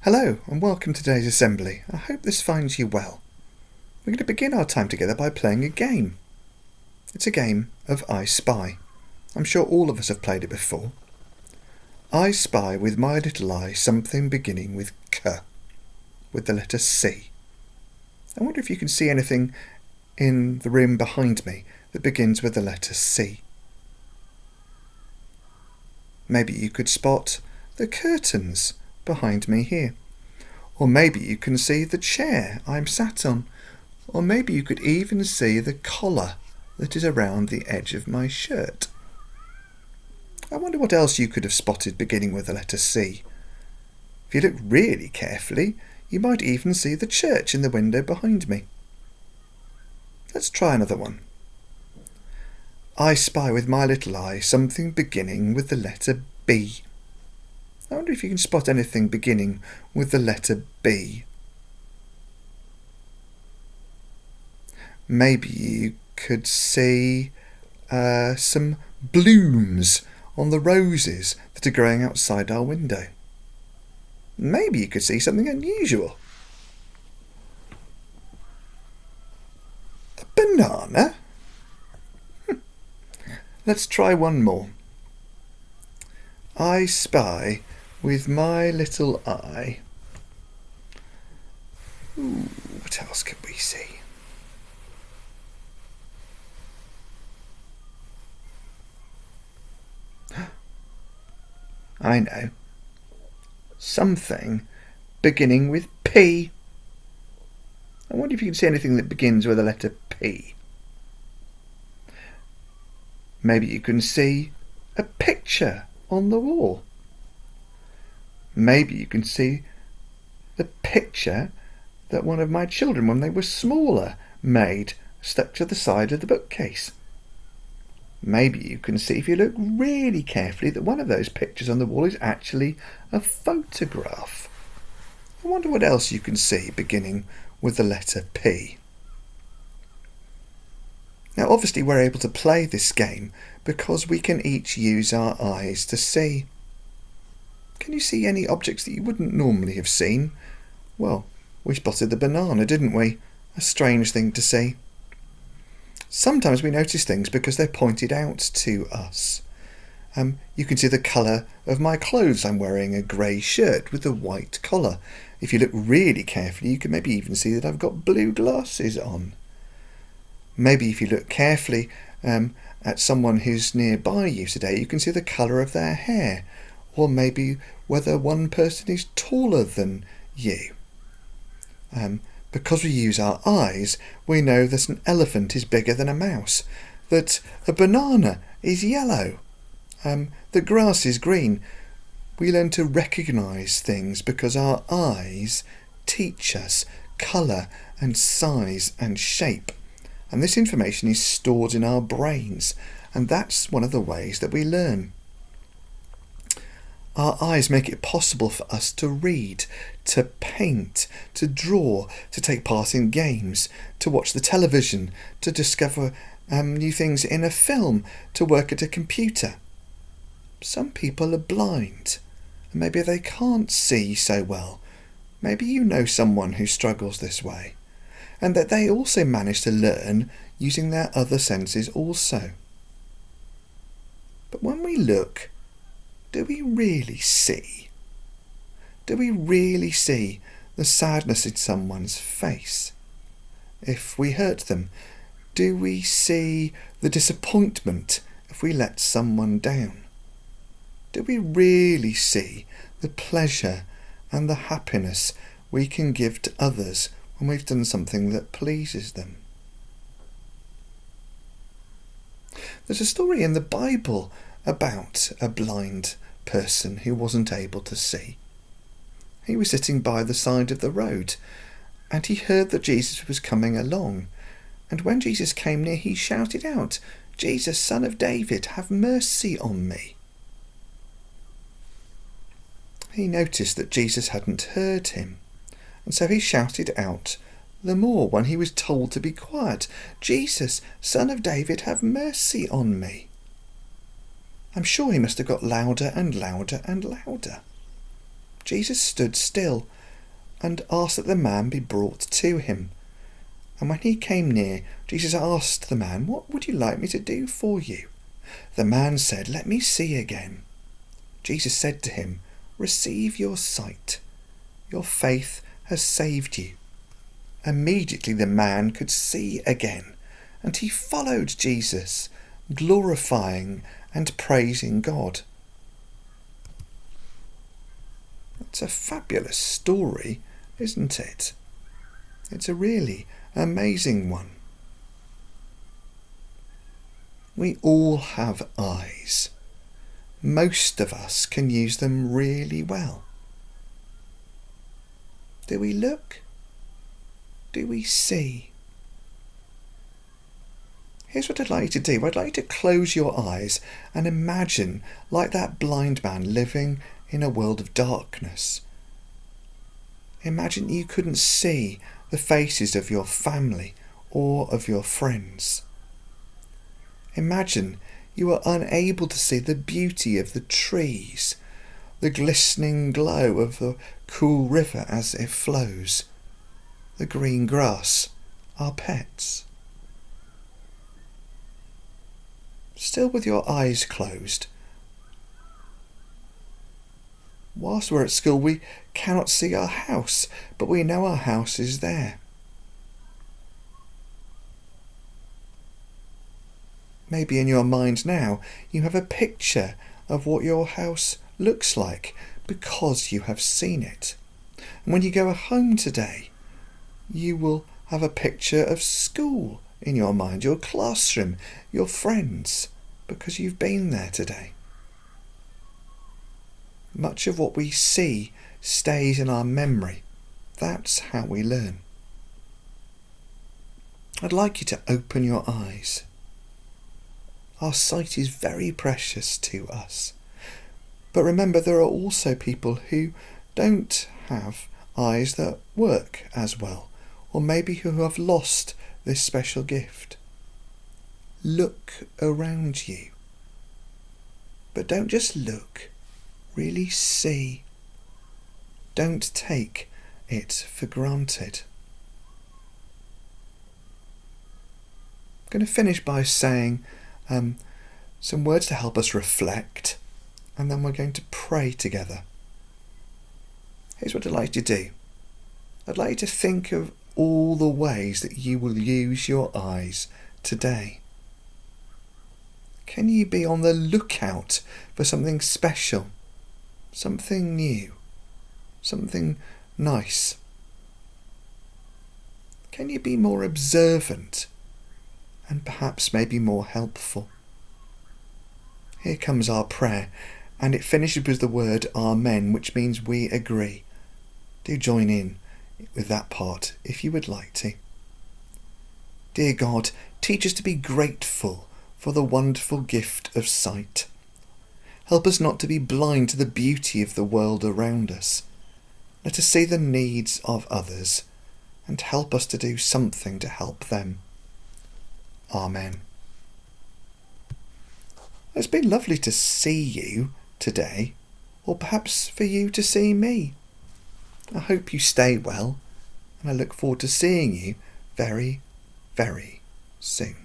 Hello and welcome to today's assembly. I hope this finds you well. We're going to begin our time together by playing a game. It's a game of I Spy. I'm sure all of us have played it before. I spy with my little eye something beginning with K, with the letter C. I wonder if you can see anything in the room behind me that begins with the letter C. Maybe you could spot the curtains behind me here. Or maybe you can see the chair I'm sat on. Or maybe you could even see the collar that is around the edge of my shirt. I wonder what else you could have spotted beginning with the letter C. If you look really carefully, you might even see the church in the window behind me. Let's try another one. I spy with my little eye something beginning with the letter B. I wonder if you can spot anything beginning with the letter B. Maybe you could see some blooms on the roses that are growing outside our window. Maybe you could see something unusual. A banana? Let's try one more. I spy with my little eye. What else could we see? I know. Something beginning with P. I wonder if you can see anything that begins with the letter P. Maybe you can see a picture on the wall. Maybe you can see the picture that one of my children, when they were smaller, made, stuck to the side of the bookcase. Maybe you can see, if you look really carefully, that one of those pictures on the wall is actually a photograph. I wonder what else you can see beginning with the letter P. Now, obviously, we're able to play this game because we can each use our eyes to see. Can you see any objects that you wouldn't normally have seen? Well, we spotted the banana, didn't we? A strange thing to see. Sometimes we notice things because they're pointed out to us. You can see the colour of my clothes. I'm wearing a grey shirt with a white collar. If you look really carefully, you can maybe even see that I've got blue glasses on. Maybe if you look carefully at someone who's nearby you today, you can see the colour of their hair, or maybe whether one person is taller than you. Because we use our eyes, we know that an elephant is bigger than a mouse, that a banana is yellow, the grass is green. We learn to recognise things because our eyes teach us colour and size and shape. And this information is stored in our brains, and that's one of the ways that we learn. Our eyes make it possible for us to read, to paint, to draw, to take part in games, to watch the television, to discover new things in a film, to work at a computer. Some people are blind, and maybe they can't see so well. Maybe you know someone who struggles this way, and that they also manage to learn using their other senses also. But when we look, do we really see? Do we really see the sadness in someone's face? If we hurt them, do we see the disappointment if we let someone down? Do we really see the pleasure and the happiness we can give to others when we've done something that pleases them? There's a story in the Bible about a blind person who wasn't able to see. He was sitting by the side of the road, and he heard that Jesus was coming along. And when Jesus came near, he shouted out, "Jesus, Son of David, have mercy on me." He noticed that Jesus hadn't heard him, and so he shouted out the more when he was told to be quiet, "Jesus, Son of David, have mercy on me." I'm sure he must have got louder and louder and louder. Jesus stood still and asked that the man be brought to him. And when he came near, Jesus asked the man, "What would you like me to do for you?" The man said, "Let me see again." Jesus said to him, "Receive your sight. Your faith has saved you." Immediately the man could see again, and he followed Jesus, glorifying and praising God. It's a fabulous story, isn't it? It's a really amazing one. We all have eyes. Most of us can use them really well. Do we look? Do we see? Here's what I'd like you to do. I'd like you to close your eyes and imagine like that blind man living in a world of darkness. Imagine you couldn't see the faces of your family or of your friends. Imagine you were unable to see the beauty of the trees, the glistening glow of the cool river as it flows, the green grass, our pets. Still with your eyes closed. Whilst we're at school, we cannot see our house, but we know our house is there. Maybe in your mind now you have a picture of what your house looks like because you have seen it. And when you go home today, you will have a picture of school in your mind, your classroom, your friends, because you've been there today. Much of what we see stays in our memory. That's how we learn. I'd like you to open your eyes. Our sight is very precious to us. But remember, there are also people who don't have eyes that work as well, or maybe who have lost this special gift. Look around you. But don't just look, really see. Don't take it for granted. I'm going to finish by saying some words to help us reflect, and then we're going to pray together. Here's what I'd like you to do. I'd like you to think of all the ways that you will use your eyes today. Can you be on the lookout for something special, something new, something nice? Can you be more observant and perhaps maybe more helpful? Here comes our prayer, and it finishes with the word Amen, which means we agree. Do join in with that part if you would like to. Dear God, teach us to be grateful for the wonderful gift of sight. Help us not to be blind to the beauty of the world around us. Let us see the needs of others and help us to do something to help them. Amen. It's been lovely to see you today, or perhaps for you to see me. I hope you stay well, and I look forward to seeing you very, very soon.